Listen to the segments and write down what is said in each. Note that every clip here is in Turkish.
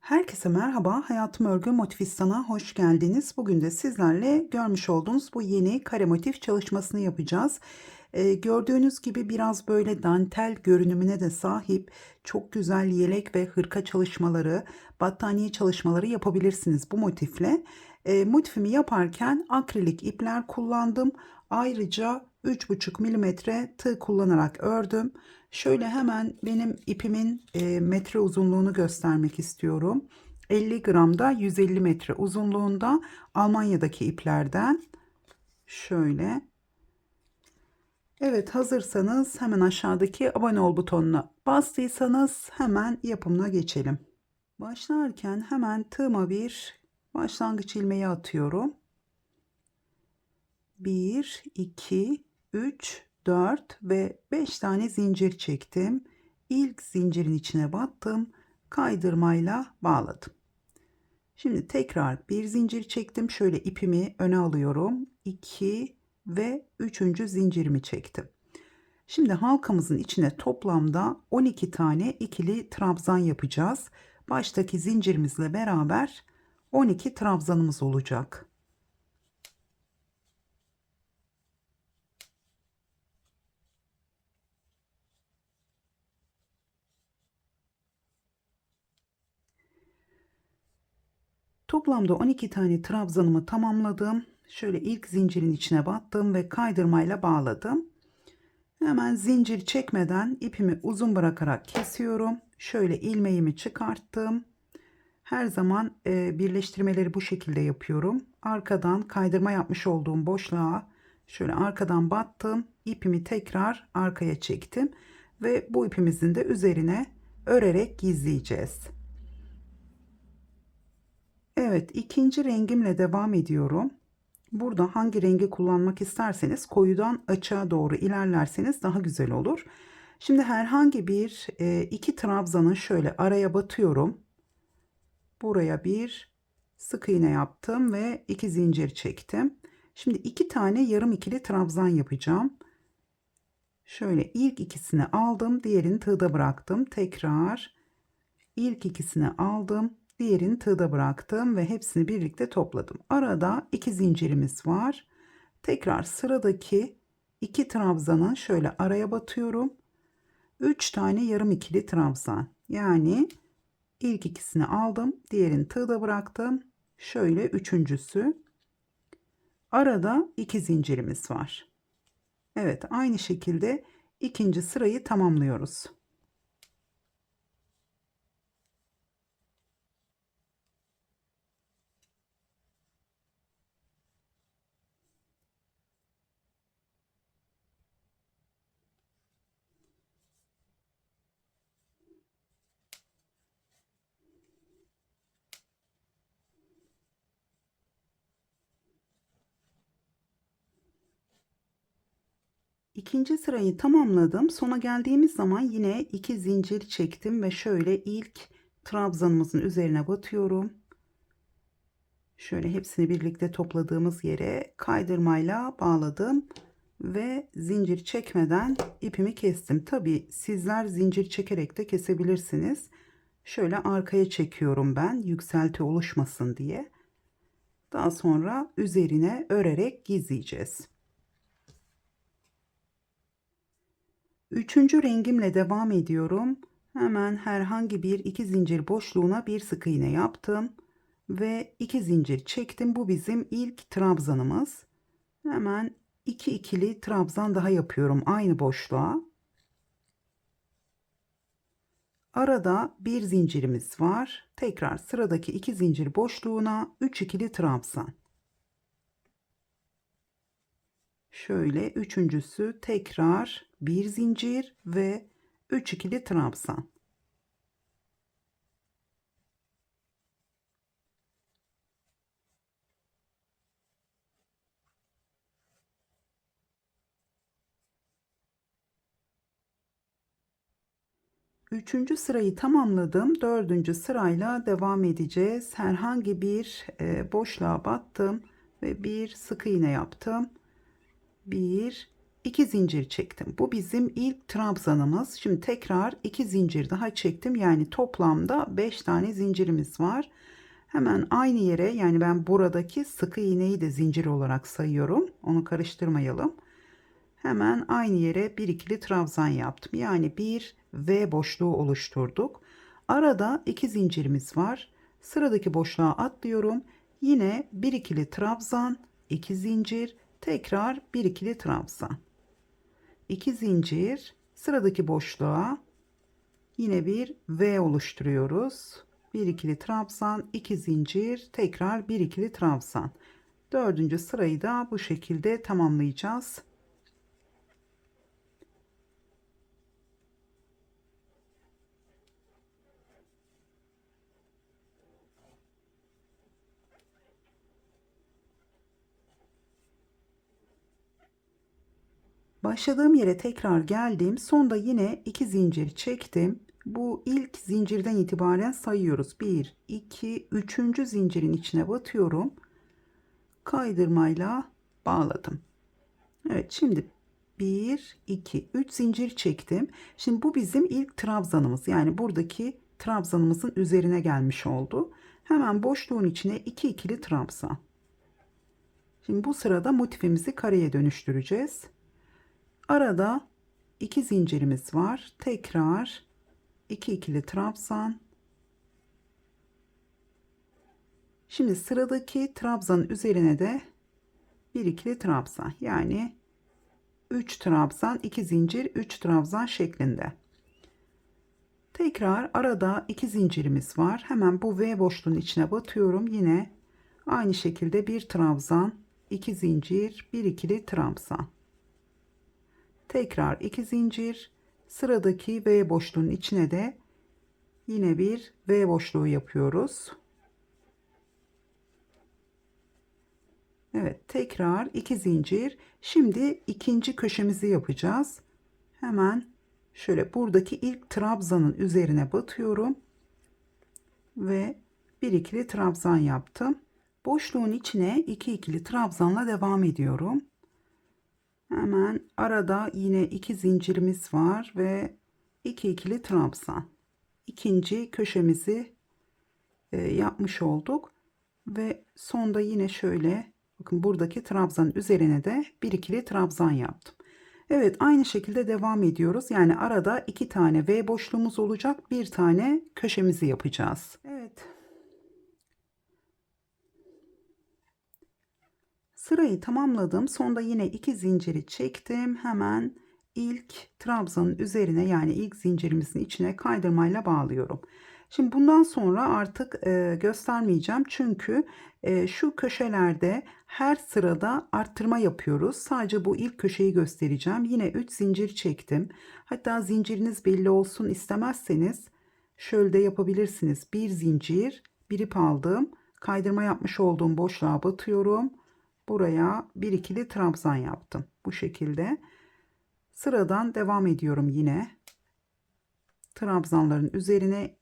Herkese merhaba. Hayatım Örgü Motifistan'a hoş geldiniz. Bugün de sizlerle görmüş olduğunuz bu yeni kare motif çalışmasını yapacağız. Gördüğünüz gibi biraz böyle dantel görünümüne de sahip çok güzel yelek ve hırka çalışmaları, battaniye çalışmaları yapabilirsiniz bu motifle. Motifimi yaparken akrilik ipler kullandım. Ayrıca 3,5 milimetre tığ kullanarak ördüm. Şöyle hemen benim ipimin metre uzunluğunu göstermek istiyorum. 50 gramda 150 metre uzunluğunda Almanya'daki iplerden. Şöyle. Evet, hazırsanız hemen aşağıdaki abone ol butonuna bastıysanız hemen yapımına geçelim. Başlarken hemen tığıma bir başlangıç ilmeği atıyorum. 1, 2, 3, 4 ve 5 tane zincir çektim. İlk zincirin içine battım. Kaydırmayla bağladım. Şimdi tekrar bir zincir çektim. Şöyle ipimi öne alıyorum. 2 ve 3. zincirimi çektim. Şimdi halkamızın içine toplamda 12 tane ikili trabzan yapacağız. Baştaki zincirimizle beraber 12 trabzanımız olacak. Toplamda 12 tane trabzanımı tamamladım. Şöyle ilk zincirin içine battım ve kaydırmayla bağladım. Hemen zincir çekmeden ipimi uzun bırakarak kesiyorum. Şöyle ilmeğimi çıkarttım. Her zaman birleştirmeleri bu şekilde yapıyorum. Arkadan kaydırma yapmış olduğum boşluğa şöyle arkadan battım. İpimi tekrar arkaya çektim ve bu ipimizin de üzerine örerek gizleyeceğiz. Evet, ikinci rengimle devam ediyorum. Burada hangi rengi kullanmak isterseniz koyudan açığa doğru ilerlerseniz daha güzel olur. Şimdi herhangi bir iki trabzanı şöyle araya batıyorum. Buraya bir sık iğne yaptım ve iki zincir çektim. Şimdi iki tane yarım ikili trabzan yapacağım. Şöyle ilk ikisini aldım, diğerini tığda bıraktım. Tekrar ilk ikisini aldım, diğerini tığda bıraktım ve hepsini birlikte topladım. Arada iki zincirimiz var. Tekrar sıradaki iki trabzanı şöyle araya batıyorum. 3 tane yarım ikili trabzan. Yani ilk ikisini aldım, diğerini tığda bıraktım. Şöyle üçüncüsü. Arada iki zincirimiz var. Evet, aynı şekilde ikinci sırayı tamamlıyoruz. İkinci sırayı tamamladım. Sona geldiğimiz zaman yine iki zincir çektim ve şöyle ilk trabzanımızın üzerine batıyorum. Şöyle hepsini birlikte topladığımız yere kaydırmayla bağladım ve zincir çekmeden ipimi kestim. Tabi sizler zincir çekerek de kesebilirsiniz. Şöyle arkaya çekiyorum ben yükselti oluşmasın diye. Daha sonra üzerine örerek gizleyeceğiz. Üçüncü rengimle devam ediyorum. Hemen herhangi bir iki zincir boşluğuna bir sık iğne yaptım ve iki zincir çektim. Bu bizim ilk trabzanımız. Hemen iki ikili trabzan daha yapıyorum aynı boşluğa. Arada bir zincirimiz var. Tekrar sıradaki iki zincir boşluğuna 3 ikili trabzan. Şöyle üçüncüsü tekrar bir zincir ve 3 ikili trabzan. Üçüncü sırayı tamamladım. Dördüncü sırayla devam edeceğiz. Herhangi bir boşluğa battım ve bir sık iğne yaptım. Bir, 2 zincir çektim. Bu bizim ilk trabzanımız. Şimdi tekrar 2 zincir daha çektim. Yani toplamda 5 tane zincirimiz var. Hemen aynı yere, yani ben buradaki sık iğneyi de zincir olarak sayıyorum. Onu karıştırmayalım. Hemen aynı yere bir ikili trabzan yaptım. Yani bir V boşluğu oluşturduk. Arada 2 zincirimiz var. Sıradaki boşluğa atlıyorum. Yine bir ikili trabzan, 2 zincir, tekrar bir ikili trabzan. 2 zincir, sıradaki boşluğa yine bir V oluşturuyoruz. Bir ikili trabzan, 2 zincir, tekrar bir ikili trabzan. Dördüncü sırayı da bu şekilde tamamlayacağız. Başladığım yere tekrar geldim. Sonda yine 2 zincir çektim. Bu ilk zincirden itibaren sayıyoruz. 1, 2, 3. zincirin içine batıyorum. Kaydırmayla bağladım. Evet, şimdi 1, 2, 3 zincir çektim. Şimdi bu bizim ilk trabzanımız. Yani buradaki trabzanımızın üzerine gelmiş oldu. Hemen boşluğun içine 2 ikili trabzan. Şimdi bu sırada motifimizi kareye dönüştüreceğiz. Arada 2 zincirimiz var. Tekrar 2 ikili trabzan. Şimdi sıradaki trabzanın üzerine de bir ikili trabzan. Yani 3 trabzan, 2 zincir, 3 trabzan şeklinde. Tekrar arada 2 zincirimiz var. Hemen bu V boşluğun içine batıyorum. Yine aynı şekilde bir trabzan, 2 zincir, bir ikili trabzan. Tekrar 2 zincir, sıradaki V boşluğun içine de yine bir V boşluğu yapıyoruz. Evet, tekrar 2 zincir. Şimdi ikinci köşemizi yapacağız. Hemen şöyle buradaki ilk trabzanın üzerine batıyorum ve bir ikili trabzan yaptım. Boşluğun içine 2 ikili trabzanla devam ediyorum. Hemen arada yine 2 zincirimiz var ve 2 ikili trabzan. İkinci köşemizi yapmış olduk ve sonda yine şöyle, bakın buradaki trabzanın üzerine de bir ikili trabzan yaptım. Evet, aynı şekilde devam ediyoruz. Yani arada 2 tane V boşluğumuz olacak. Bir tane köşemizi yapacağız. Evet. Sırayı tamamladım. Sonda yine 2 zinciri çektim. Hemen ilk trabzanın üzerine, yani ilk zincirimizin içine kaydırmayla bağlıyorum. Şimdi bundan sonra artık göstermeyeceğim. Çünkü şu köşelerde her sırada arttırma yapıyoruz. Sadece bu ilk köşeyi göstereceğim. Yine 3 zincir çektim. Hatta zinciriniz belli olsun istemezseniz şöyle de yapabilirsiniz. Bir zincir, bir ip aldım. Kaydırma yapmış olduğum boşluğa batıyorum. Buraya bir ikili trabzan yaptım. Bu şekilde. Sıradan devam ediyorum yine. Trabzanların üzerine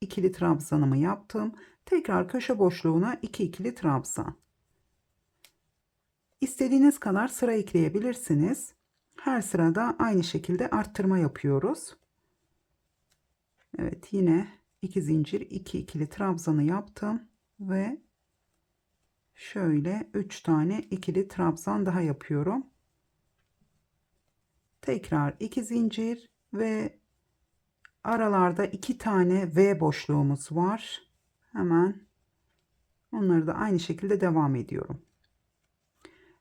ikili trabzanımı yaptım. Tekrar köşe boşluğuna 2 ikili trabzan. İstediğiniz kadar sıra ekleyebilirsiniz. Her sırada aynı şekilde arttırma yapıyoruz. Evet, yine 2 zincir, 2 ikili trabzanı yaptım ve şöyle 3 tane ikili trabzan daha yapıyorum. Tekrar 2 zincir ve aralarda 2 tane V boşluğumuz var. Hemen onları da aynı şekilde devam ediyorum.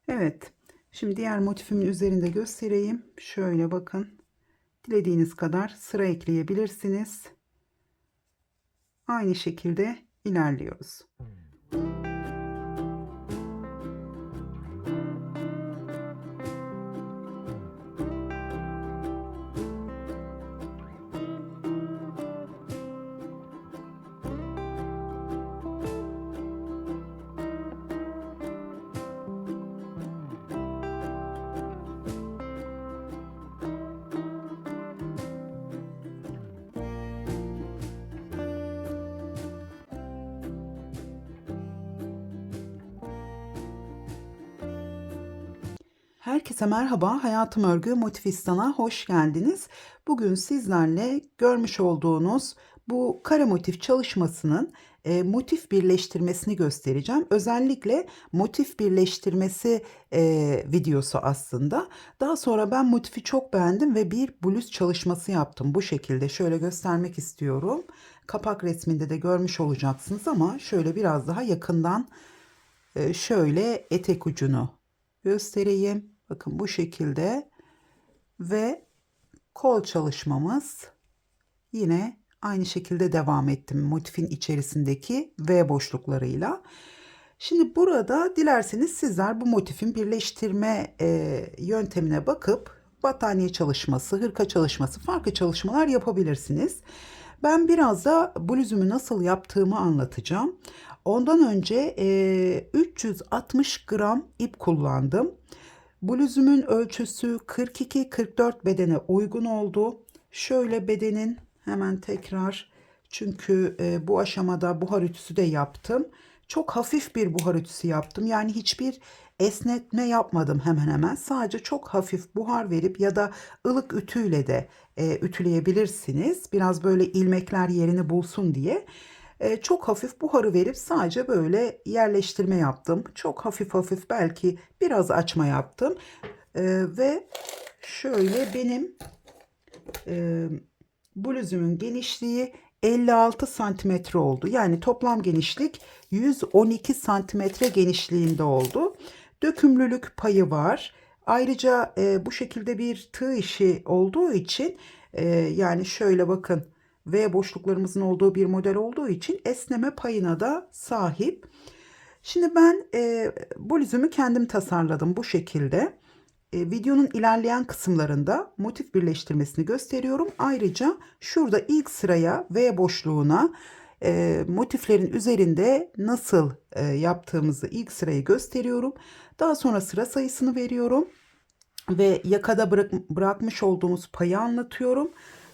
Evet, şimdi diğer motifimin üzerinde göstereyim. Şöyle bakın. Dilediğiniz kadar sıra ekleyebilirsiniz. Aynı şekilde ilerliyoruz. Herkese merhaba, Hayatım Örgü Motifistan'a hoş geldiniz. Bugün sizlerle görmüş olduğunuz bu kare motif çalışmasının motif birleştirmesini göstereceğim. Özellikle motif birleştirmesi videosu aslında. Daha sonra ben motifi çok beğendim ve bir bluz çalışması yaptım. Bu şekilde şöyle göstermek istiyorum. Kapak resminde de görmüş olacaksınız ama şöyle biraz daha yakından şöyle etek ucunu göstereyim. Bakın bu şekilde ve kol çalışmamız yine aynı şekilde devam ettim motifin içerisindeki V boşluklarıyla. Şimdi burada dilerseniz sizler bu motifin birleştirme yöntemine bakıp battaniye çalışması, hırka çalışması, farklı çalışmalar yapabilirsiniz. Ben biraz da bluzumu nasıl yaptığımı anlatacağım. Ondan önce 360 gram ip kullandım. Bluzumun ölçüsü 42-44 bedene uygun oldu. Şöyle bedenin hemen tekrar, çünkü bu aşamada buhar ütüsü de yaptım. Çok hafif bir buhar ütüsü yaptım. Yani hiçbir esnetme yapmadım hemen hemen. Sadece çok hafif buhar verip ya da ılık ütüyle de ütüleyebilirsiniz. Biraz böyle ilmekler yerini bulsun diye. Çok hafif buharı verip sadece böyle yerleştirme yaptım. Çok hafif hafif belki biraz açma yaptım. Ve şöyle benim bluzumun genişliği 56 santimetre oldu. Yani toplam genişlik 112 santimetre genişliğinde oldu. Dökümlülük payı var. Ayrıca bu şekilde bir tığ işi olduğu için yani şöyle bakın, V boşluklarımızın olduğu bir model olduğu için esneme payına da sahip. Şimdi ben bluzumu kendim tasarladım bu şekilde. Videonun ilerleyen kısımlarında motif birleştirmesini gösteriyorum. Ayrıca şurada ilk sıraya V boşluğuna motiflerin üzerinde nasıl yaptığımızı ilk sırayı gösteriyorum. Daha sonra sıra sayısını veriyorum ve yakada bırakmış olduğumuz payı anlatıyorum.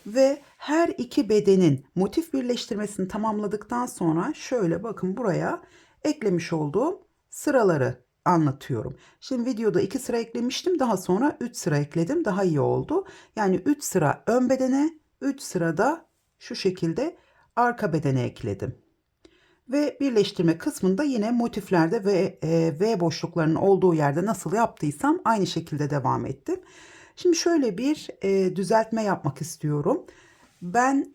Ve her iki bedenin motif birleştirmesini tamamladıktan sonra şöyle bakın, buraya eklemiş olduğum sıraları anlatıyorum. Şimdi videoda 2 sıra eklemiştim. Daha sonra 3 sıra ekledim. Daha iyi oldu. Yani 3 sıra ön bedene, 3 sırada şu şekilde arka bedene ekledim. Ve birleştirme kısmında yine motiflerde ve V boşluklarının olduğu yerde nasıl yaptıysam aynı şekilde devam ettim. Şimdi şöyle bir düzeltme yapmak istiyorum. Ben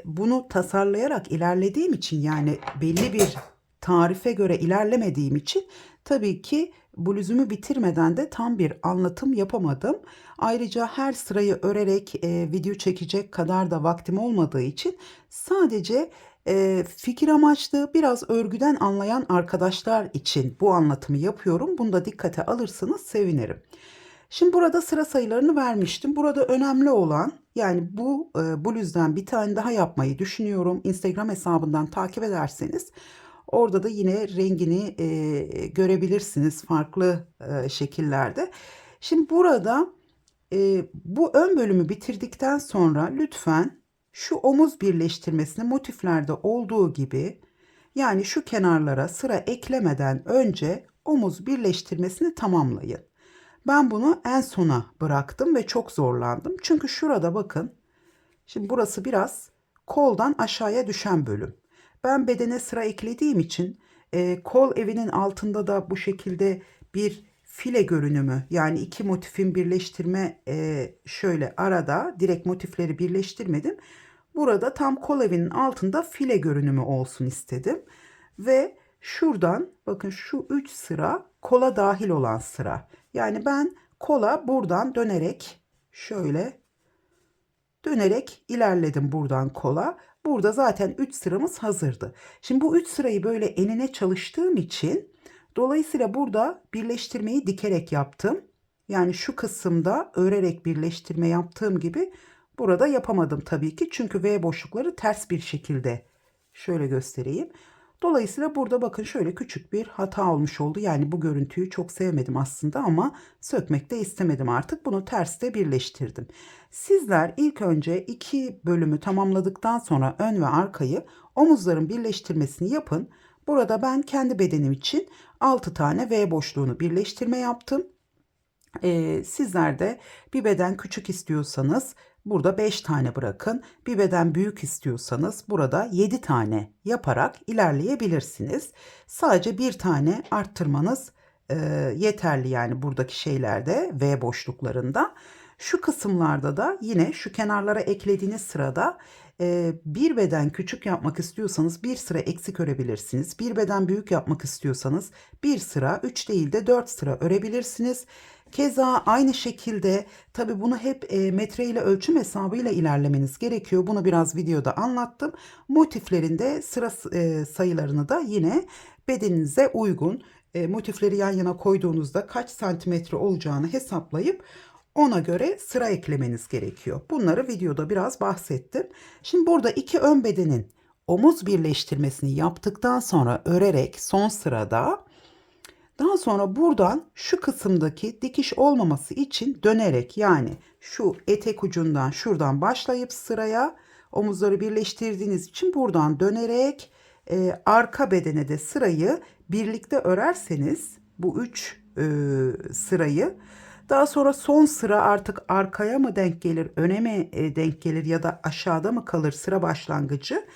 bunu tasarlayarak ilerlediğim için, yani belli bir tarife göre ilerlemediğim için tabii ki bluzumu bitirmeden de tam bir anlatım yapamadım. Ayrıca her sırayı örerek video çekecek kadar da vaktim olmadığı için sadece fikir amaçlı, biraz örgüden anlayan arkadaşlar için bu anlatımı yapıyorum. Bunu da dikkate alırsanız sevinirim. Şimdi burada sıra sayılarını vermiştim. Burada önemli olan, yani bu bluzdan bir tane daha yapmayı düşünüyorum. Instagram hesabından takip ederseniz orada da yine rengini görebilirsiniz farklı şekillerde. Şimdi burada bu ön bölümü bitirdikten sonra lütfen şu omuz birleştirmesini motiflerde olduğu gibi, yani şu kenarlara sıra eklemeden önce omuz birleştirmesini tamamlayın. Ben bunu en sona bıraktım ve çok zorlandım. Çünkü şurada bakın. Şimdi burası biraz koldan aşağıya düşen bölüm. Ben bedene sıra eklediğim için kol evinin altında da bu şekilde bir file görünümü, yani iki motifin birleştirme, şöyle arada direkt motifleri birleştirmedim. Burada tam kol evinin altında file görünümü olsun istedim. Ve şuradan bakın, şu 3 sıra kola dahil olan sıra. Yani ben kola buradan dönerek şöyle dönerek ilerledim buradan kola. Burada zaten 3 sıramız hazırdı. Şimdi bu 3 sırayı böyle enine çalıştığım için dolayısıyla burada birleştirmeyi dikerek yaptım. Yani şu kısımda örerek birleştirme yaptığım gibi burada yapamadım tabii ki. Çünkü V boşlukları ters bir şekilde, şöyle göstereyim. Dolayısıyla burada bakın şöyle küçük bir hata olmuş oldu. Yani bu görüntüyü çok sevmedim aslında ama sökmek de istemedim artık. Bunu terste birleştirdim. Sizler ilk önce iki bölümü tamamladıktan sonra ön ve arkayı, omuzların birleştirmesini yapın. Burada ben kendi bedenim için 6 tane V boşluğunu birleştirme yaptım. Sizler de bir beden küçük istiyorsanız burada 5 tane bırakın. Bir beden büyük istiyorsanız burada 7 tane yaparak ilerleyebilirsiniz. Sadece bir tane arttırmanız yeterli, yani buradaki şeylerde V boşluklarında. Şu kısımlarda da yine şu kenarlara eklediğiniz sırada bir beden küçük yapmak istiyorsanız bir sıra eksik örebilirsiniz. Bir beden büyük yapmak istiyorsanız bir sıra 3 değil de 4 sıra örebilirsiniz. Keza aynı şekilde tabi bunu hep metre ile ölçüm hesabıyla ilerlemeniz gerekiyor. Bunu biraz videoda anlattım. Motiflerinde sıra sayılarını da yine bedeninize uygun motifleri yan yana koyduğunuzda kaç santimetre olacağını hesaplayıp ona göre sıra eklemeniz gerekiyor. Bunları videoda biraz bahsettim. Şimdi burada iki ön bedenin omuz birleştirmesini yaptıktan sonra örerek son sırada, daha sonra buradan şu kısımdaki dikiş olmaması için dönerek, yani şu etek ucundan şuradan başlayıp sıraya omuzları birleştirdiğiniz için buradan dönerek arka bedene de sırayı birlikte örerseniz bu 3 sırayı, daha sonra son sıra artık arkaya mı denk gelir, öne mi denk gelir ya da aşağıda mı kalır sıra başlangıcı,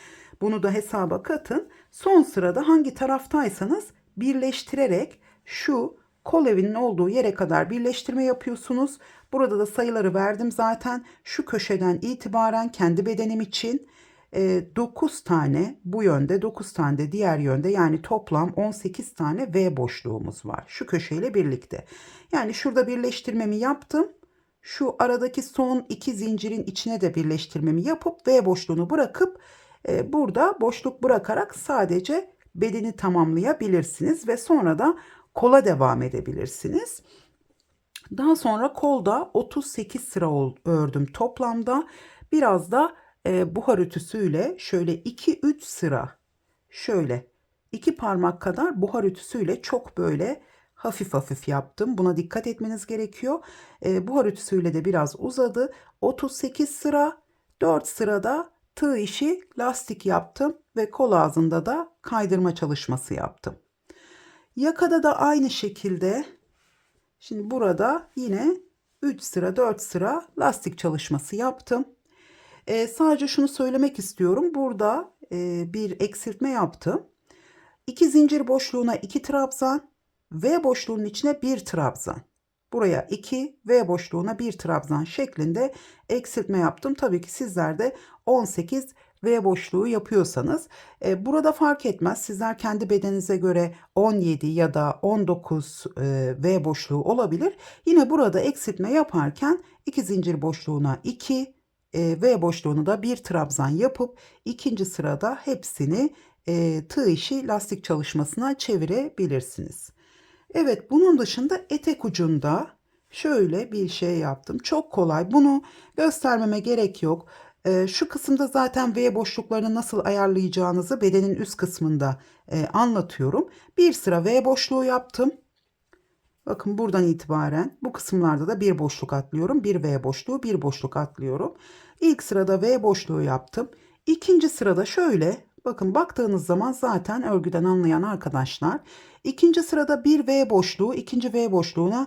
bunu da hesaba katın. Son sırada hangi taraftaysanız birleştirerek şu kol evinin olduğu yere kadar birleştirme yapıyorsunuz. Burada da sayıları verdim zaten. Şu köşeden itibaren kendi bedenim için 9 tane bu yönde, 9 tane de diğer yönde, yani toplam 18 tane V boşluğumuz var şu köşeyle birlikte. Yani şurada birleştirmemi yaptım. Şu aradaki son iki zincirin içine de birleştirmemi yapıp V boşluğunu bırakıp burada boşluk bırakarak sadece bedeni tamamlayabilirsiniz ve sonra da kola devam edebilirsiniz. Daha sonra kolda 38 sıra ördüm toplamda. Biraz da buhar ütüsüyle şöyle 2-3 sıra, şöyle 2 parmak kadar buhar ütüsüyle çok böyle hafif hafif yaptım. Buna dikkat etmeniz gerekiyor. Buhar ütüsüyle de biraz uzadı. 38 sıra, 4 sırada tığ işi lastik yaptım ve kol ağzında da kaydırma çalışması yaptım. Yakada da aynı şekilde, şimdi burada yine 3 sıra 4 sıra lastik çalışması yaptım. Sadece şunu söylemek istiyorum. Burada bir eksiltme yaptım. 2 zincir boşluğuna 2 trabzan, V boşluğunun içine 1 trabzan. Buraya 2, V boşluğuna 1 trabzan şeklinde eksiltme yaptım. Tabii ki sizler de 18 V boşluğu yapıyorsanız burada fark etmez. Sizler kendi bedeninize göre 17 ya da 19 V boşluğu olabilir. Yine burada eksiltme yaparken 2 zincir boşluğuna 2, V boşluğunu da 1 trabzan yapıp ikinci sırada hepsini tığ işi lastik çalışmasına çevirebilirsiniz. Evet, bunun dışında etek ucunda şöyle bir şey yaptım. Çok kolay. Bunu göstermeme gerek yok. Şu kısımda zaten V boşluklarını nasıl ayarlayacağınızı bedenin üst kısmında anlatıyorum. Bir sıra V boşluğu yaptım. Bakın buradan itibaren bu kısımlarda da bir boşluk atlıyorum. Bir V boşluğu, bir boşluk atlıyorum. İlk sırada V boşluğu yaptım. İkinci sırada şöyle, bakın baktığınız zaman zaten örgüden anlayan arkadaşlar, ikinci sırada bir V boşluğu, ikinci V boşluğuna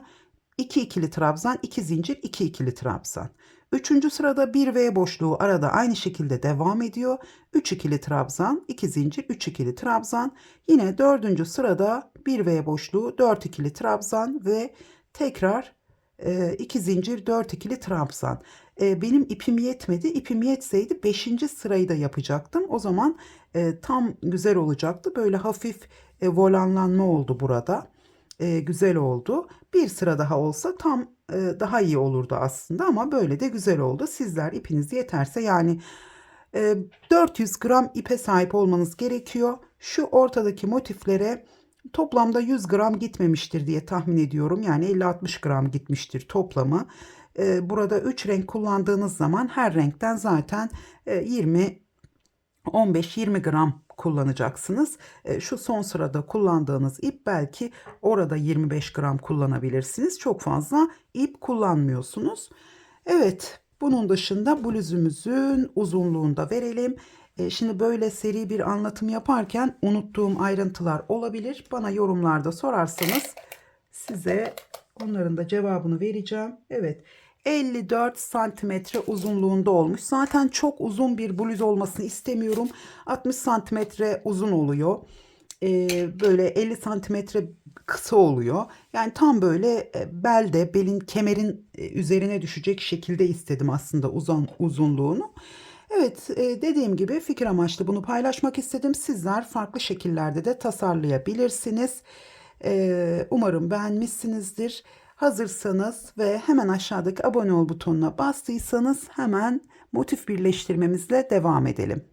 2 ikili trabzan, 2 zincir, 2 ikili trabzan. Üçüncü sırada bir V boşluğu arada aynı şekilde devam ediyor. 3 ikili trabzan, 2 zincir, 3 ikili trabzan. Yine dördüncü sırada bir V boşluğu, 4 ikili trabzan ve tekrar 2 zincir, 4 ikili trabzan. Benim ipim yetmedi. İpim yetseydi 5. sırayı da yapacaktım. O zaman tam güzel olacaktı. Böyle hafif volanlanma oldu burada. Güzel oldu. Bir sıra daha olsa tam daha iyi olurdu aslında, ama böyle de güzel oldu. Sizler ipiniz yeterse, yani 400 gram ipe sahip olmanız gerekiyor. Şu ortadaki motiflere toplamda 100 gram gitmemiştir diye tahmin ediyorum. Yani 50-60 gram gitmiştir toplamı. Burada 3 renk kullandığınız zaman her renkten zaten 15-20 gram kullanacaksınız. Şu son sırada kullandığınız ip, belki orada 25 gram kullanabilirsiniz. Çok fazla ip kullanmıyorsunuz. Evet, bunun dışında bluzumuzun uzunluğunu da verelim. Şimdi böyle seri bir anlatım yaparken unuttuğum ayrıntılar olabilir. Bana yorumlarda sorarsanız size Onların da cevabını vereceğim. Evet. 54 santimetre uzunluğunda olmuş. Zaten çok uzun bir bluz olmasını istemiyorum. 60 santimetre uzun oluyor. Böyle 50 santimetre kısa oluyor. Yani tam böyle belde, belin, kemerin üzerine düşecek şekilde istedim aslında uzunluğunu. Evet, dediğim gibi fikir amaçlı bunu paylaşmak istedim. Sizler farklı şekillerde de tasarlayabilirsiniz. Umarım beğenmişsinizdir. Hazırsanız ve hemen aşağıdaki abone ol butonuna bastıysanız hemen motif birleştirmemizle devam edelim.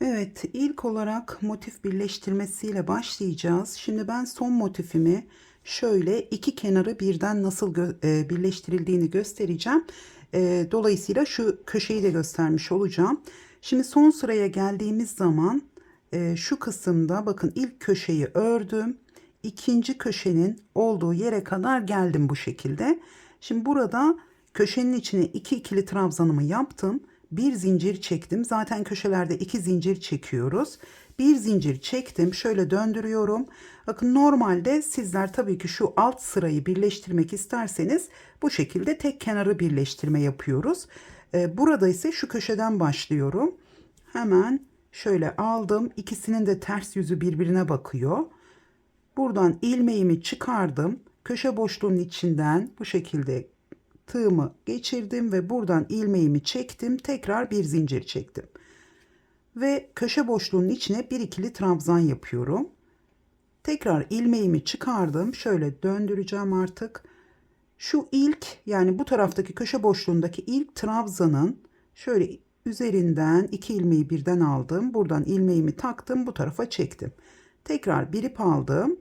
Evet, ilk olarak motif birleştirmesiyle başlayacağız. Şimdi ben son motifimi şöyle iki kenarı birden nasıl birleştirildiğini göstereceğim. Dolayısıyla şu köşeyi de göstermiş olacağım. Şimdi son sıraya geldiğimiz zaman şu kısımda bakın ilk köşeyi ördüm. İkinci köşenin olduğu yere kadar geldim bu şekilde. Şimdi burada köşenin içine iki ikili trabzanımı yaptım. Bir zincir çektim. Zaten köşelerde iki zincir çekiyoruz. Bir zincir çektim. Şöyle döndürüyorum. Bakın normalde sizler tabii ki şu alt sırayı birleştirmek isterseniz bu şekilde tek kenarı birleştirme yapıyoruz. Burada ise şu köşeden başlıyorum. Hemen şöyle aldım. İkisinin de ters yüzü birbirine bakıyor. Buradan ilmeğimi çıkardım. Köşe boşluğunun içinden bu şekilde tığımı geçirdim ve buradan ilmeğimi çektim. Tekrar bir zincir çektim. Ve köşe boşluğunun içine bir ikili trabzan yapıyorum. Tekrar ilmeğimi çıkardım. Şöyle döndüreceğim artık. Şu ilk, yani bu taraftaki köşe boşluğundaki ilk trabzanın şöyle üzerinden iki ilmeği birden aldım. Buradan ilmeğimi taktım. Bu tarafa çektim. Tekrar bir ip aldım.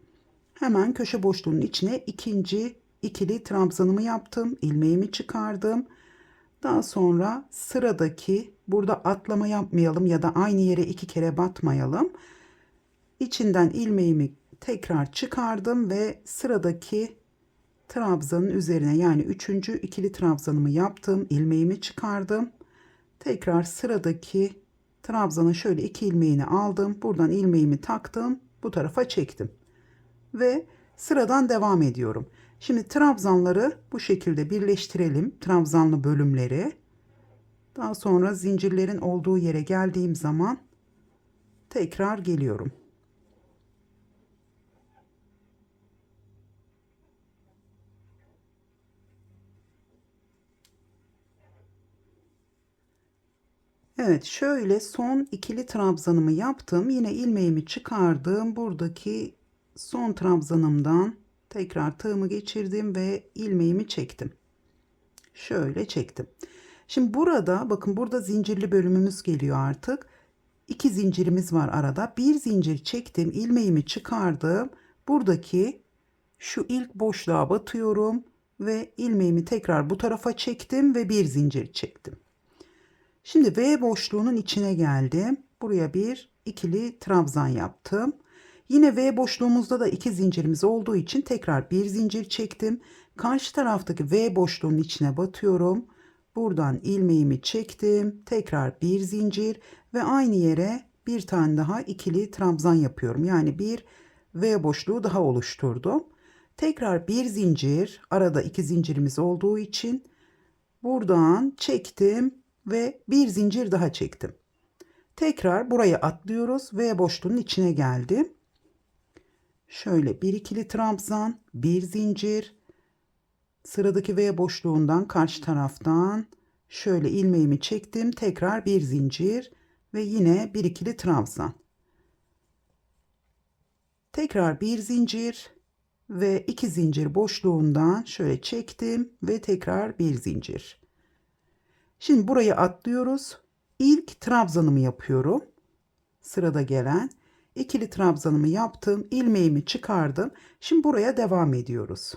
Hemen köşe boşluğunun içine ikinci ikili trabzanımı yaptım. İlmeğimi çıkardım. Daha sonra sıradaki, burada atlama yapmayalım ya da aynı yere iki kere batmayalım. İçinden ilmeğimi tekrar çıkardım ve sıradaki trabzanın üzerine, yani üçüncü ikili trabzanımı yaptım. İlmeğimi çıkardım. Tekrar sıradaki trabzanın şöyle iki ilmeğini aldım. Buradan ilmeğimi taktım. Bu tarafa çektim. Ve sıradan devam ediyorum. Şimdi trabzanları bu şekilde birleştirelim. Trabzanlı bölümleri. Daha sonra zincirlerin olduğu yere geldiğim zaman tekrar geliyorum. Evet, şöyle son ikili trabzanımı yaptım. Yine ilmeğimi çıkardım. Buradaki son trabzanımdan tekrar tığımı geçirdim ve ilmeğimi çektim. Şöyle çektim. Şimdi burada bakın, burada zincirli bölümümüz geliyor artık. İki zincirimiz var arada. Bir zincir çektim, ilmeğimi çıkardım. Buradaki şu ilk boşluğa batıyorum ve ilmeğimi tekrar bu tarafa çektim ve bir zincir çektim. Şimdi V boşluğunun içine geldim. Buraya bir ikili trabzan yaptım. Yine V boşluğumuzda da iki zincirimiz olduğu için tekrar bir zincir çektim. Karşı taraftaki V boşluğunun içine batıyorum. Buradan ilmeğimi çektim. Tekrar bir zincir ve aynı yere bir tane daha ikili trabzan yapıyorum. Yani bir V boşluğu daha oluşturdum. Tekrar bir zincir, arada iki zincirimiz olduğu için buradan çektim ve bir zincir daha çektim. Tekrar buraya atlıyoruz. V boşluğunun içine geldim. Şöyle bir ikili trabzan, bir zincir, sıradaki V boşluğundan karşı taraftan şöyle ilmeğimi çektim. Tekrar bir zincir ve yine bir ikili trabzan. Tekrar bir zincir ve iki zincir boşluğundan şöyle çektim ve tekrar bir zincir. Şimdi burayı atlıyoruz. İlk trabzanımı yapıyorum. Sırada gelen ikili trabzanımı yaptım. İlmeğimi çıkardım. Şimdi buraya devam ediyoruz.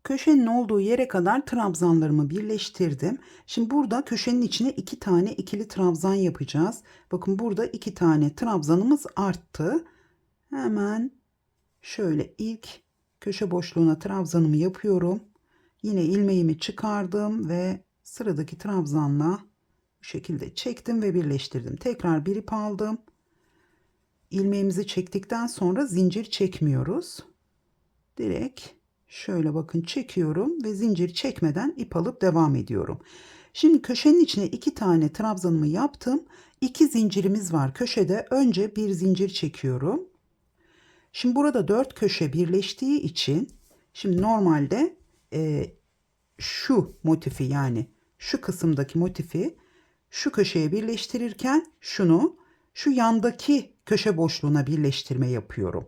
Köşenin olduğu yere kadar trabzanlarımı birleştirdim. Şimdi burada köşenin içine iki tane ikili trabzan yapacağız. Bakın burada iki tane trabzanımız arttı. Hemen şöyle ilk köşe boşluğuna trabzanımı yapıyorum. Yine ilmeğimi çıkardım ve sıradaki trabzanla bu şekilde çektim ve birleştirdim. Tekrar bir ip aldım. İlmeğimizi çektikten sonra zincir çekmiyoruz. Direkt şöyle bakın çekiyorum ve zincir çekmeden ip alıp devam ediyorum. Şimdi köşenin içine 2 tane trabzanımı yaptım. 2 zincirimiz var köşede. Önce bir zincir çekiyorum. Şimdi burada 4 köşe birleştiği için şimdi normalde şu motifi, yani şu kısımdaki motifi şu köşeye birleştirirken şunu şu yandaki köşe boşluğuna birleştirme yapıyorum.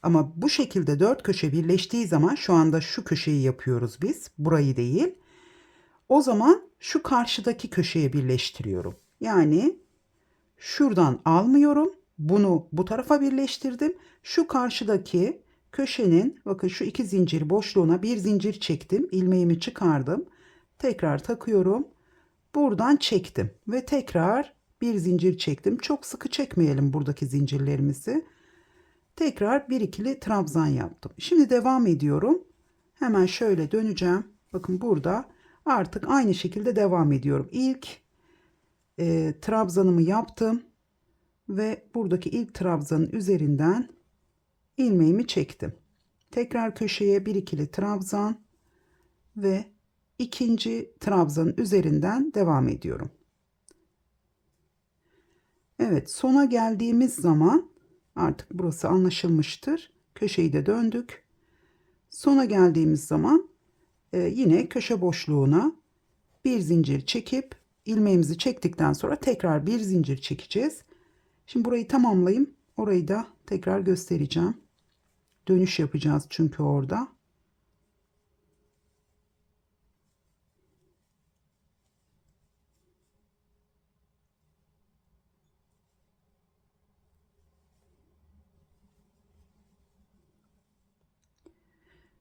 Ama bu şekilde 4 köşe birleştiği zaman şu anda şu köşeyi yapıyoruz biz, burayı değil. O zaman şu karşıdaki köşeye birleştiriyorum. Yani şuradan almıyorum. Bunu bu tarafa birleştirdim. Şu karşıdaki köşenin, bakın şu 2 zincir boşluğuna bir zincir çektim. İlmeğimi çıkardım. Tekrar takıyorum. Buradan çektim ve tekrar bir zincir çektim. Çok sıkı çekmeyelim buradaki zincirlerimizi. Tekrar bir ikili trabzan yaptım. Şimdi devam ediyorum. Hemen şöyle döneceğim. Bakın burada artık aynı şekilde devam ediyorum. İlk trabzanımı yaptım ve buradaki ilk trabzanın üzerinden ilmeğimi çektim. Tekrar köşeye bir ikili trabzan ve ikinci trabzanın üzerinden devam ediyorum. Evet, sona geldiğimiz zaman artık burası anlaşılmıştır. Köşeyi de döndük. Sona geldiğimiz zaman yine köşe boşluğuna bir zincir çekip ilmeğimizi çektikten sonra tekrar bir zincir çekeceğiz. Şimdi burayı tamamlayayım. Orayı da tekrar göstereceğim. Dönüş yapacağız çünkü orada.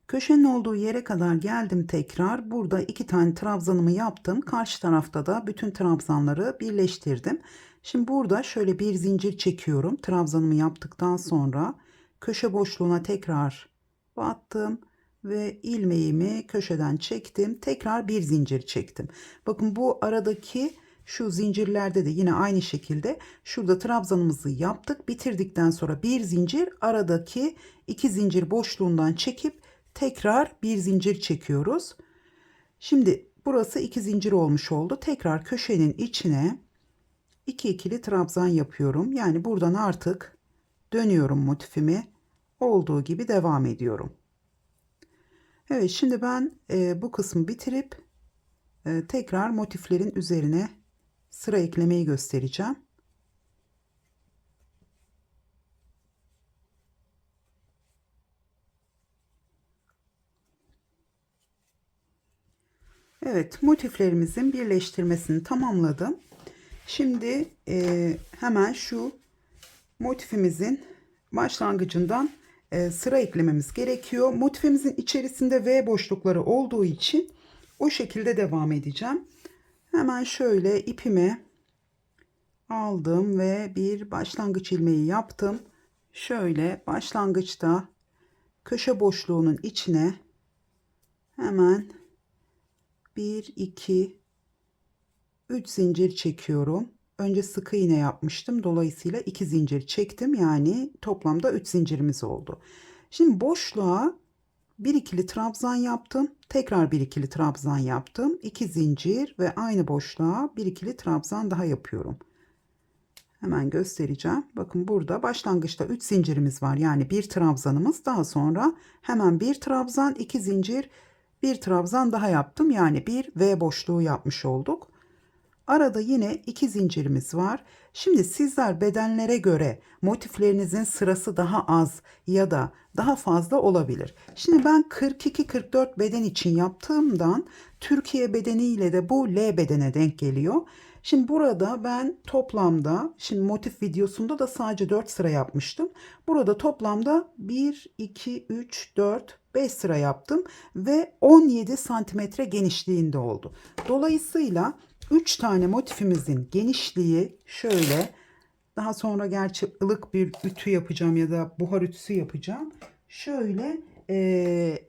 Köşenin olduğu yere kadar geldim tekrar. Burada 2 tane trabzanımı yaptım. Karşı tarafta da bütün trabzanları birleştirdim. Şimdi burada şöyle bir zincir çekiyorum. Trabzanımı yaptıktan sonra köşe boşluğuna tekrar battım ve ilmeğimi köşeden çektim. Tekrar bir zincir çektim. Bakın bu aradaki şu zincirlerde de yine aynı şekilde şurada trabzanımızı yaptık. Bitirdikten sonra bir zincir, aradaki 2 zincir boşluğundan çekip tekrar bir zincir çekiyoruz. Şimdi burası 2 zincir olmuş oldu. Tekrar köşenin içine 2 ikili trabzan yapıyorum. Yani buradan artık dönüyorum motifimi. Olduğu gibi devam ediyorum. Evet, şimdi ben bu kısmı bitirip tekrar motiflerin üzerine sıra eklemeyi göstereceğim. Evet, motiflerimizin birleştirmesini tamamladım. Şimdi hemen şu motifimizin başlangıcından sıra eklememiz gerekiyor. Motifimizin içerisinde V boşlukları olduğu için o şekilde devam edeceğim. Hemen şöyle ipimi aldım ve bir başlangıç ilmeği yaptım. Şöyle başlangıçta köşe boşluğunun içine hemen 1 2 3 zincir çekiyorum. Önce sık iğne yapmıştım. Dolayısıyla 2 zincir çektim. Yani toplamda 3 zincirimiz oldu. Şimdi boşluğa bir ikili trabzan yaptım. Tekrar bir ikili trabzan yaptım. 2 zincir ve aynı boşluğa bir ikili trabzan daha yapıyorum. Hemen göstereceğim. Bakın burada başlangıçta 3 zincirimiz var. Yani bir trabzanımız. Daha sonra hemen bir trabzan, 2 zincir, bir trabzan daha yaptım. Yani bir V boşluğu yapmış olduk. Arada yine 2 zincirimiz var. Şimdi sizler bedenlere göre motiflerinizin sırası daha az ya da daha fazla olabilir. Şimdi ben 42-44 beden için yaptığımdan Türkiye bedeniyle de bu L bedene denk geliyor. Şimdi burada ben toplamda, şimdi motif videosunda da sadece 4 sıra yapmıştım. Burada toplamda 1, 2, 3, 4, 5 sıra yaptım ve 17 santimetre genişliğinde oldu. Dolayısıyla 3 tane motifimizin genişliği şöyle, daha sonra gerçi ılık bir ütü yapacağım ya da buhar ütüsü yapacağım. Şöyle e,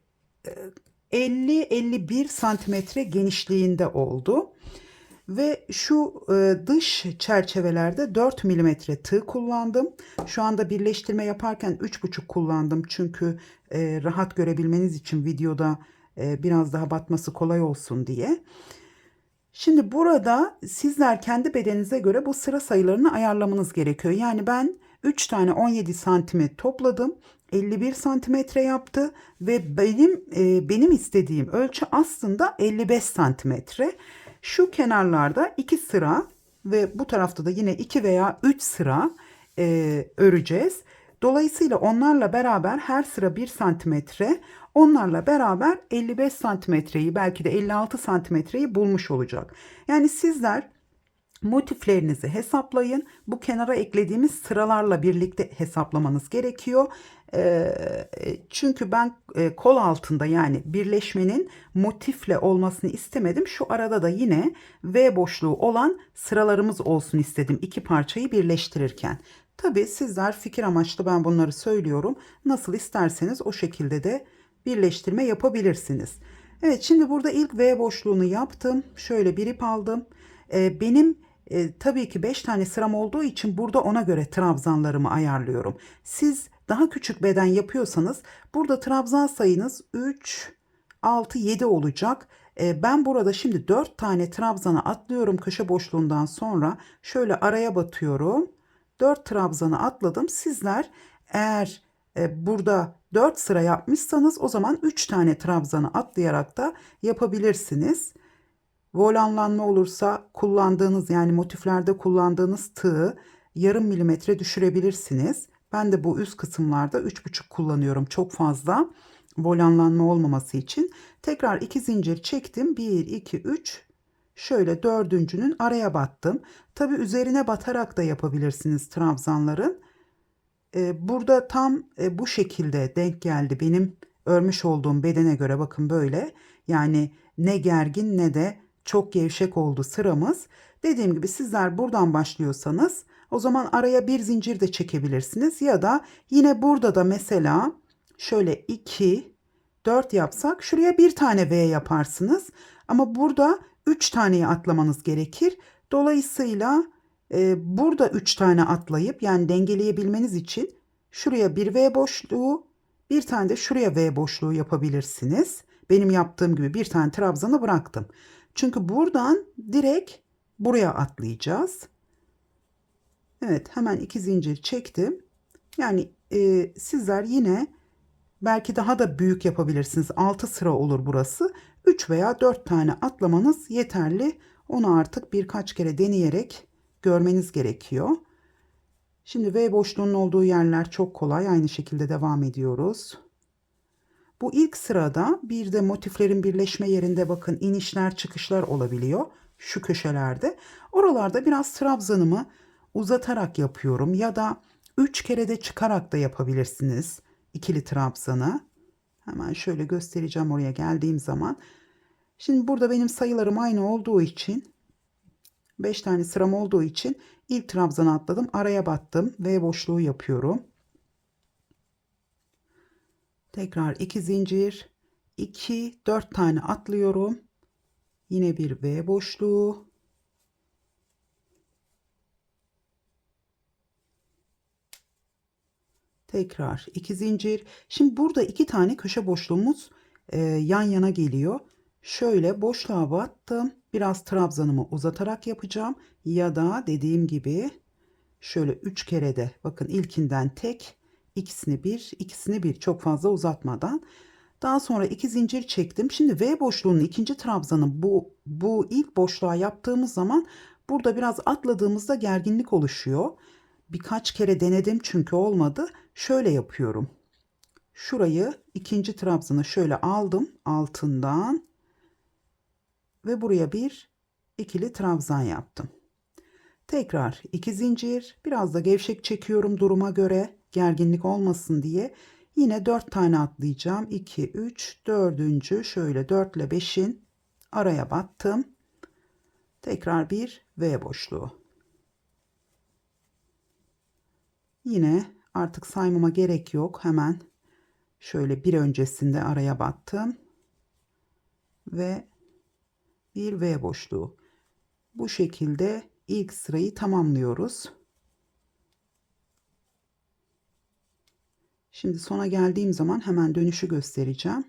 50-51 santimetre genişliğinde oldu. Ve şu dış çerçevelerde 4 milimetre tığ kullandım. Şu anda birleştirme yaparken 3,5 kullandım. Çünkü rahat görebilmeniz için videoda biraz daha batması kolay olsun diye. Şimdi burada sizler kendi bedeninize göre bu sıra sayılarını ayarlamanız gerekiyor. Yani ben 3 tane 17 santimi topladım. 51 santimetre yaptı ve benim istediğim ölçü aslında 55 santimetre. Şu kenarlarda 2 sıra ve bu tarafta da yine 2 veya 3 sıra öreceğiz. Dolayısıyla onlarla beraber her sıra 1 santimetre, onlarla beraber 55 santimetreyi belki de 56 santimetreyi bulmuş olacak. Yani sizler motiflerinizi hesaplayın. Bu kenara eklediğimiz sıralarla birlikte hesaplamanız gerekiyor. Çünkü ben kol altında yani birleşmenin motifle olmasını istemedim. Şu arada da yine V boşluğu olan sıralarımız olsun istedim iki parçayı birleştirirken. Tabii sizler fikir amaçlı ben bunları söylüyorum. Nasıl isterseniz o şekilde de birleştirme yapabilirsiniz. Evet, şimdi burada ilk V boşluğunu yaptım. Şöyle bir ip aldım. Benim tabii ki 5 tane sıram olduğu için burada ona göre trabzanlarımı ayarlıyorum. Siz daha küçük beden yapıyorsanız burada trabzan sayınız 3, 6, 7 olacak. Ben burada şimdi 4 tane trabzana atlıyorum köşe boşluğundan sonra. Şöyle araya batıyorum. 4 trabzanı atladım. Sizler eğer burada 4 sıra yapmışsanız o zaman 3 tane trabzanı atlayarak da yapabilirsiniz. Volanlanma olursa kullandığınız yani motiflerde kullandığınız tığı yarım milimetre düşürebilirsiniz. Ben de bu üst kısımlarda 3,5 kullanıyorum çok fazla volanlanma olmaması için. Tekrar 2 zincir çektim. 1, 2, 3. Şöyle dördüncünün araya battım. Tabi üzerine batarak da yapabilirsiniz trabzanların. Burada tam bu şekilde denk geldi benim örmüş olduğum bedene göre, bakın böyle. Yani ne gergin ne de çok gevşek oldu sıramız. Dediğim gibi sizler buradan başlıyorsanız o zaman araya bir zincir de çekebilirsiniz. Ya da yine burada da mesela şöyle 2, 4 yapsak şuraya bir tane V yaparsınız. Ama burada 3 taneyi atlamanız gerekir. Dolayısıyla burada 3 tane atlayıp yani dengeleyebilmeniz için şuraya bir V boşluğu, bir tane de şuraya V boşluğu yapabilirsiniz. Benim yaptığım gibi bir tane trabzanı bıraktım. Çünkü buradan direkt buraya atlayacağız. Evet, hemen 2 zincir çektim. Yani sizler yine belki daha da büyük yapabilirsiniz. 6 sıra olur burası. 3 veya 4 tane atlamanız yeterli. Onu artık birkaç kere deneyerek görmeniz gerekiyor. Şimdi V boşluğunun olduğu yerler çok kolay. Aynı şekilde devam ediyoruz. Bu ilk sırada bir de motiflerin birleşme yerinde bakın inişler çıkışlar olabiliyor. Şu köşelerde. Oralarda biraz trabzanımı uzatarak yapıyorum. Ya da 3 kere de çıkarak da yapabilirsiniz. İkili trabzanı. Hemen şöyle göstereceğim oraya geldiğim zaman. Şimdi burada benim sayılarım aynı olduğu için 5 tane sıram olduğu için ilk trabzanı atladım. Araya battım. V boşluğu yapıyorum. Tekrar 2 zincir. 2, 4 tane atlıyorum. Yine bir V boşluğu. Tekrar 2 zincir. Şimdi burada 2 tane köşe boşluğumuz yan yana geliyor. Şöyle boşluğa battım. Biraz trabzanımı uzatarak yapacağım. Ya da dediğim gibi şöyle 3 kere de bakın ilkinden tek, ikisini bir, ikisini bir, çok fazla uzatmadan. Daha sonra 2 zincir çektim. Şimdi V boşluğunun ikinci trabzanı bu ilk boşluğa yaptığımız zaman burada biraz atladığımızda gerginlik oluşuyor. Birkaç kere denedim çünkü olmadı. Şöyle yapıyorum. Şurayı ikinci trabzanı şöyle aldım altından ve buraya bir ikili trabzan yaptım. Tekrar 2 zincir, biraz da gevşek çekiyorum duruma göre gerginlik olmasın diye. Yine 4 tane atlayacağım. 2, 3, 4. Şöyle 4 ile 5'in araya battım. Tekrar bir V boşluğu. Yine artık saymama gerek yok. Hemen Şöyle bir öncesinde araya battım ve bir V boşluğu. Bu şekilde ilk sırayı tamamlıyoruz. Şimdi sona geldiğim zaman hemen dönüşü göstereceğim.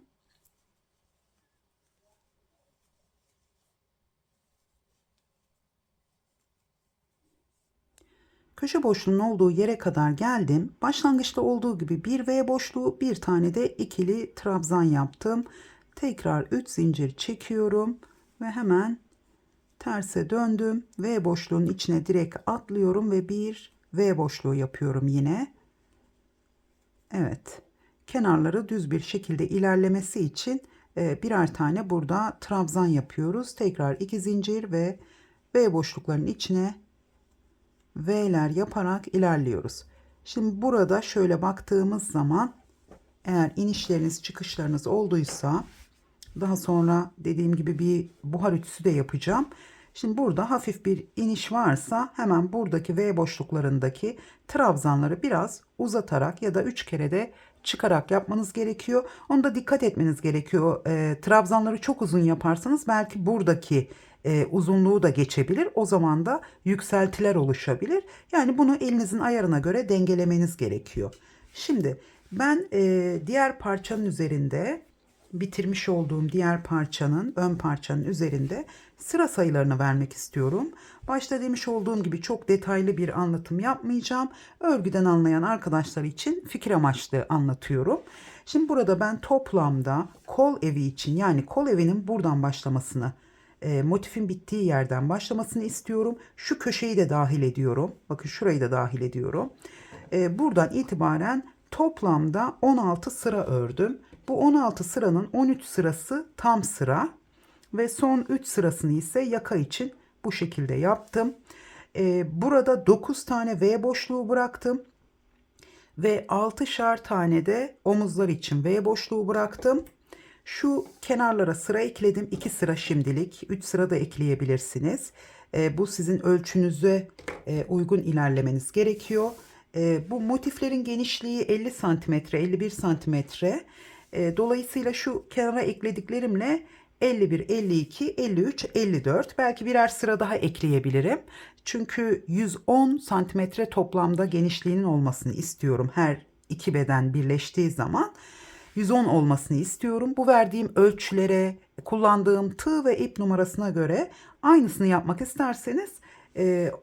Köşe boşluğunun olduğu yere kadar geldim. Başlangıçta olduğu gibi bir V boşluğu, bir tane de ikili trabzan yaptım. Tekrar 3 zincir çekiyorum ve hemen terse döndüm. V boşluğun içine direkt atlıyorum ve bir V boşluğu yapıyorum yine. Evet. Kenarları düz bir şekilde ilerlemesi için birer tane burada trabzan yapıyoruz. Tekrar 2 zincir ve V boşlukların içine V'ler yaparak ilerliyoruz. Şimdi burada şöyle baktığımız zaman eğer inişleriniz çıkışlarınız olduysa daha sonra dediğim gibi bir buhar ütüsü de yapacağım. Şimdi burada hafif bir iniş varsa hemen buradaki V boşluklarındaki trabzanları biraz uzatarak ya da 3 kere de çıkarak yapmanız gerekiyor. Onda dikkat etmeniz gerekiyor. Trabzanları çok uzun yaparsanız belki buradaki uzunluğu da geçebilir. O zaman da yükseltiler oluşabilir. Yani bunu elinizin ayarına göre dengelemeniz gerekiyor. Şimdi ben diğer parçanın üzerinde bitirmiş olduğum diğer parçanın ön parçanın üzerinde sıra sayılarını vermek istiyorum. Başta demiş olduğum gibi çok detaylı bir anlatım yapmayacağım. Örgüden anlayan arkadaşlar için fikir amaçlı anlatıyorum. Şimdi burada ben toplamda kol evi için yani kol evinin buradan başlamasını motifin bittiği yerden başlamasını istiyorum. Şu köşeyi de dahil ediyorum. Bakın şurayı da dahil ediyorum. Buradan itibaren toplamda 16 sıra ördüm. Bu 16 sıranın 13 sırası tam sıra ve son 3 sırasını ise yaka için bu şekilde yaptım. Burada 9 tane V boşluğu bıraktım ve 6'şar tane de omuzlar için V boşluğu bıraktım. Şu kenarlara sıra ekledim. 2 sıra şimdilik. 3 sıra da ekleyebilirsiniz. Bu sizin ölçünüze uygun ilerlemeniz gerekiyor. Bu motiflerin genişliği 50 santimetre, 51 santimetre. Dolayısıyla şu kenara eklediklerimle 51, 52, 53, 54. Belki birer sıra daha ekleyebilirim. Çünkü 110 santimetre toplamda genişliğinin olmasını istiyorum her iki beden birleştiği zaman. 110 olmasını istiyorum. Bu verdiğim ölçülere, kullandığım tığ ve ip numarasına göre aynısını yapmak isterseniz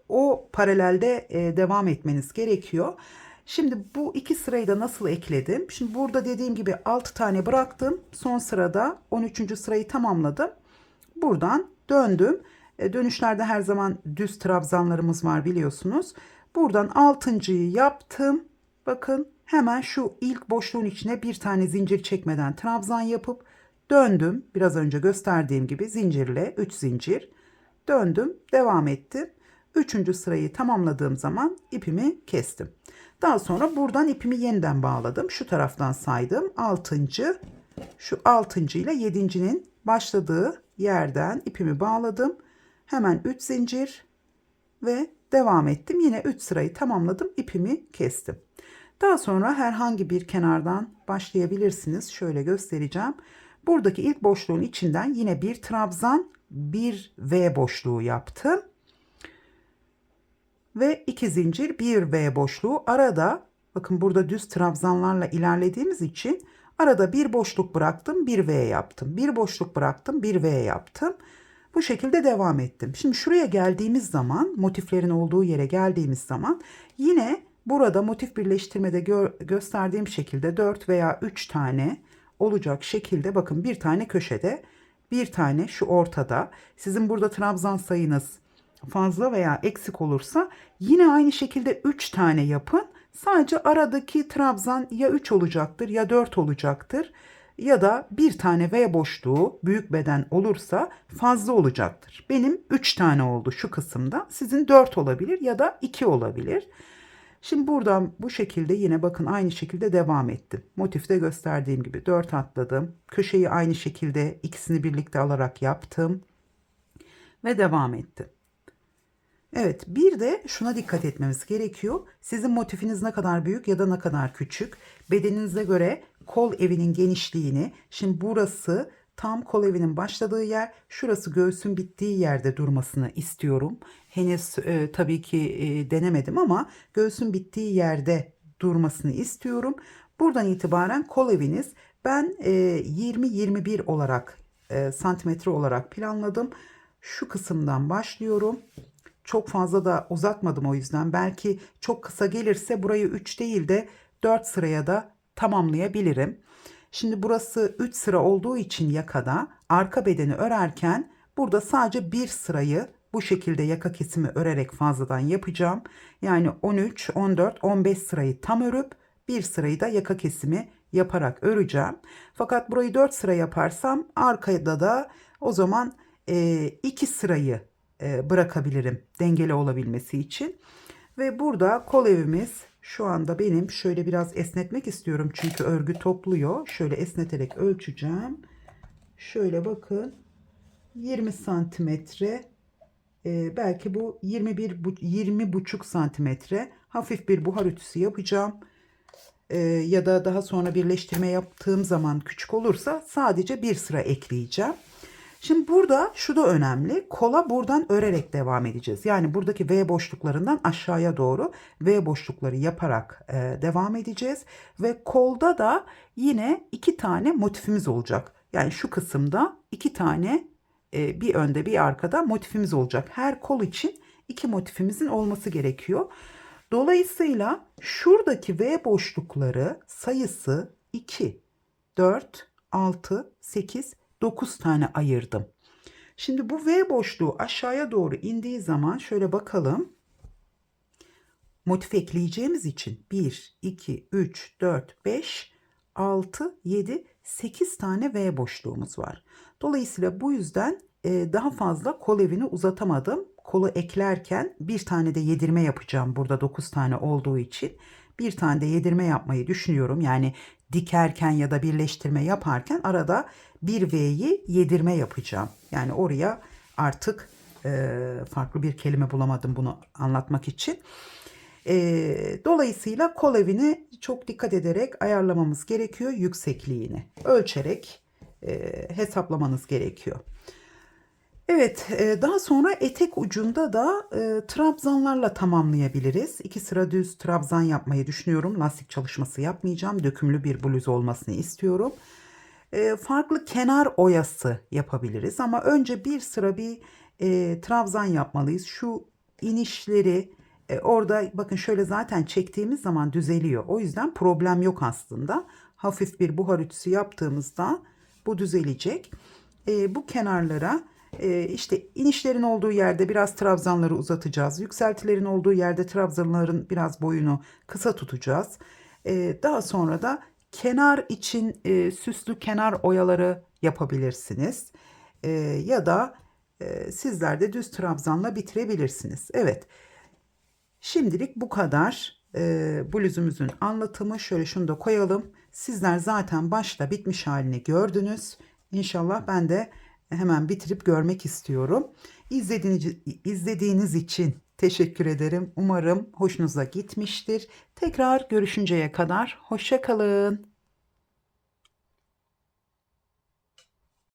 o paralelde devam etmeniz gerekiyor. Şimdi bu iki sırayı da nasıl ekledim? Şimdi burada dediğim gibi 6 tane bıraktım. Son sırada 13. sırayı tamamladım. Buradan döndüm. Dönüşlerde her zaman düz trabzanlarımız var biliyorsunuz. Buradan 6.'yı yaptım. Bakın hemen şu ilk boşluğun içine bir tane zincir çekmeden trabzan yapıp döndüm. Biraz önce gösterdiğim gibi zincirle 3 zincir döndüm, devam ettim. 3. sırayı tamamladığım zaman ipimi kestim. Daha sonra buradan ipimi yeniden bağladım. Şu taraftan saydım. 6. Şu 6. ile 7.'nin başladığı yerden ipimi bağladım. Hemen 3 zincir ve devam ettim. Yine 3 sırayı tamamladım. İpimi kestim. Daha sonra herhangi bir kenardan başlayabilirsiniz. Şöyle göstereceğim. Buradaki ilk boşluğun içinden yine bir trabzan, bir V boşluğu yaptım. Ve 2 zincir, bir V boşluğu. Arada bakın burada düz trabzanlarla ilerlediğimiz için arada bir boşluk bıraktım, bir V yaptım. Bir boşluk bıraktım, bir V yaptım. Bu şekilde devam ettim. Şimdi şuraya geldiğimiz zaman, motiflerin olduğu yere geldiğimiz zaman yine burada motif birleştirmede gösterdiğim şekilde 4 veya 3 tane olacak şekilde bakın bir tane köşede, bir tane şu ortada. Sizin burada trabzan sayınız fazla veya eksik olursa yine aynı şekilde 3 tane yapın. Sadece aradaki trabzan ya 3 olacaktır ya 4 olacaktır. Ya da bir tane V boşluğu büyük beden olursa fazla olacaktır. Benim 3 tane oldu şu kısımda. Sizin 4 olabilir ya da 2 olabilir. Şimdi buradan bu şekilde yine bakın aynı şekilde devam ettim. Motifte gösterdiğim gibi 4 atladım. Köşeyi aynı şekilde ikisini birlikte alarak yaptım. Ve devam ettim. Evet, bir de şuna dikkat etmemiz gerekiyor. Sizin motifiniz ne kadar büyük ya da ne kadar küçük. Bedeninize göre kol evinin genişliğini, şimdi burası tam kol evinin başladığı yer, şurası göğsün bittiği yerde durmasını istiyorum. Henüz tabii ki denemedim ama göğsün bittiği yerde durmasını istiyorum. Buradan itibaren kol eviniz ben 20-21 olarak santimetre olarak planladım. Şu kısımdan başlıyorum. Çok fazla da uzatmadım o yüzden. Belki çok kısa gelirse burayı 3 değil de 4 sıraya da tamamlayabilirim. Şimdi burası 3 sıra olduğu için yakada arka bedeni örerken burada sadece bir sırayı bu şekilde yaka kesimi örerek fazladan yapacağım. Yani 13, 14, 15 sırayı tam örüp bir sırayı da yaka kesimi yaparak öreceğim. Fakat burayı 4 sıra yaparsam arkada da o zaman 2 sırayı bırakabilirim dengeli olabilmesi için. Ve burada kol evimiz şu anda benim şöyle biraz esnetmek istiyorum çünkü örgü topluyor. Şöyle esneterek ölçeceğim. Şöyle bakın 20 santimetre, belki bu 20 buçuk santimetre hafif bir buhar ütüsü yapacağım. Ya da daha sonra birleştirme yaptığım zaman küçük olursa sadece bir sıra ekleyeceğim. Şimdi burada şu da önemli. Kola buradan örerek devam edeceğiz. Yani buradaki V boşluklarından aşağıya doğru V boşlukları yaparak devam edeceğiz. Ve kolda da yine 2 tane motifimiz olacak. Yani şu kısımda 2 tane bir önde bir arkada motifimiz olacak. Her kol için 2 motifimizin olması gerekiyor. Dolayısıyla şuradaki V boşlukları sayısı 2, 4, 6, 8, 9 tane ayırdım. Şimdi bu V boşluğu aşağıya doğru indiği zaman şöyle bakalım. Motif ekleyeceğimiz için 1, 2, 3, 4, 5, 6, 7, 8 tane V boşluğumuz var. Dolayısıyla bu yüzden daha fazla kol evini uzatamadım. Kolu eklerken bir tane de yedirme yapacağım. Burada 9 tane olduğu için bir tane de yedirme yapmayı düşünüyorum. Yani dikerken ya da birleştirme yaparken arada bir V'yi yedirme yapacağım. Yani oraya artık farklı bir kelime bulamadım bunu anlatmak için. Dolayısıyla kol evini çok dikkat ederek ayarlamamız gerekiyor. Yüksekliğini ölçerek hesaplamanız gerekiyor. Evet, daha sonra etek ucunda da trabzanlarla tamamlayabiliriz. 2 sıra düz trabzan yapmayı düşünüyorum. Lastik çalışması yapmayacağım. Dökümlü bir bluz olmasını istiyorum. Farklı kenar oyası yapabiliriz ama önce bir sıra bir trabzan yapmalıyız. Şu inişleri orada bakın şöyle zaten çektiğimiz zaman düzeliyor. O yüzden problem yok aslında. Hafif bir buhar ütüsü yaptığımızda bu düzelecek. Bu kenarlara işte inişlerin olduğu yerde biraz trabzanları uzatacağız. Yükseltilerin olduğu yerde trabzanların biraz boyunu kısa tutacağız. Daha sonra da kenar için süslü kenar oyaları yapabilirsiniz. Ya da sizler de düz trabzanla bitirebilirsiniz. Evet. Şimdilik bu kadar. Bluzumuzun anlatımı. Şöyle şunu da koyalım. Sizler zaten başta bitmiş halini gördünüz. İnşallah ben de hemen bitirip görmek istiyorum. İzlediğiniz için teşekkür ederim. Umarım hoşunuza gitmiştir. Tekrar görüşünceye kadar hoşça kalın.